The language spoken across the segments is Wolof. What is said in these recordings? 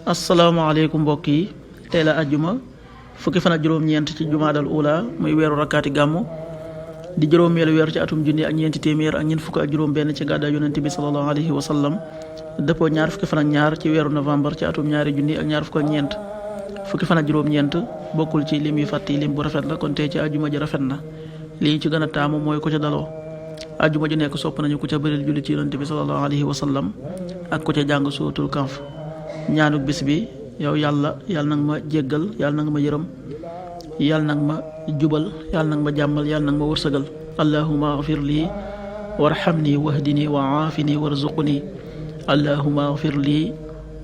asalaamaaleykum mbokk yi tey la ajjuma fukki fan ak juróom-ñeent ci jumaadal ula muy weeru rakkaati gàmmu di juróomeelu weer ci atum junni ak ñeenti téeméer ak ñeent fukk ak juróom benn ci gàddaay yonent bi sallallahu alayhi wa sallam dëppoo ñaar fukki fan ak ñaar ci weeru novembre ci atum ñaari junni ak ñaar fukk ak ñeent fukki fan ak juróom-ñeent bokkul ci lim yu fàtti lim bu rafet la kon tey ci ajjuma ji rafet na lii ci gën a taamu mooy ku ca daloo ajjuma ji nekk sopp nañu ku ca bëril julli ci yonent bi sallallahu alayhi wa sallam ak ku ca jàng suuratul Kahf ñaanuk bis bi yow yàlla nag ma jéggal yàlla nag ma yërëm yàlla nag ma jubal yàlla nag ma jàmmal yàlla nag ma wërsëgal allahumma agfir lii warhamni wahdini wa aafini warzuqni allahumma agfir lii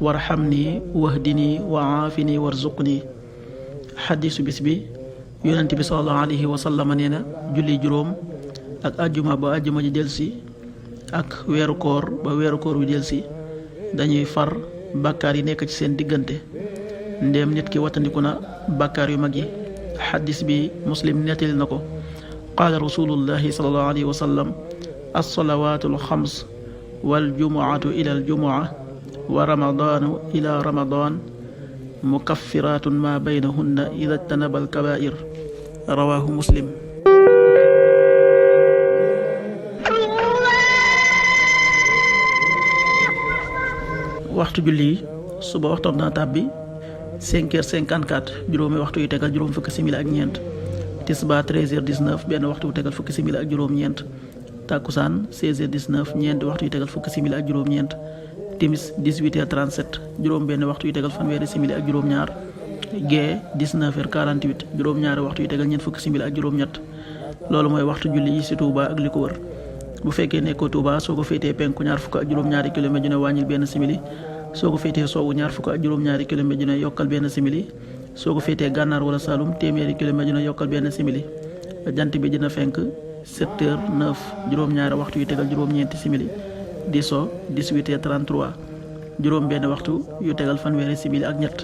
warhamni wahdini wa aafini warzuqni xadiisu bis bi yonent bi sallallahu alayhi wa sallam nee na julli juróom ak ajjuma ba ajjuma ji delsi ak weeru koor ba weeru koor wi delsi dañuy far bàkkaar yi nekk ci seen diggante ndéem nit ki wattandiku na bàkkaar yu mag yi xadis bi muslim nettali na ko qaala rasulullahi sallallahu alayhi wa sallam alsalawatu alxams waljumuatu ila aljumua wa ramadanu ila ramadan mukaffiratun ma baynahunna ida jtanaba alkabair rawahu muslim. waxtu julli yi suba waxtoom dana tàbbi 5h54 juróomi waxtu yu tegal juróom fukki simili ak ñeent tisba 13h19 benn waxtu yu tegal fukki simili ak juróom ñeent takkusaan 16h19 ñeenti waxtu yu tegal fukki simili ak juróom ñeent timis 18h37 juróom benn waxtu yu tegal fanweeri simili ak juróom ñaar gee 19h48 juróom ñaari waxtu yu tegal ñeent fukki simili ak juróom ñett loolu mooy waxtu julli yi ci Touba ak li ko wër bu fekkee nekkoo Touba soo ko féetee penku ñaar fukk ak juróom-ñaari kilomètre ju ne wàññil benn simili soo ko féetee soowu ñaar fukk ak juróom-ñaari kilomètre ju ne yokkal benn simili soo ko féetee gànnaar wala Saloum téeméeri kilomètre ju ne yokkal benn simili jant bi dina fenk 7h09 juróom-ñaari waxtu yu tegal juróom-ñeenti simili di so 18h33 juróom benn waxtu yu tegal fanweeri simili ak ñett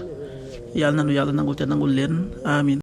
yàlla nanu yàlla nangul te nangul leen amin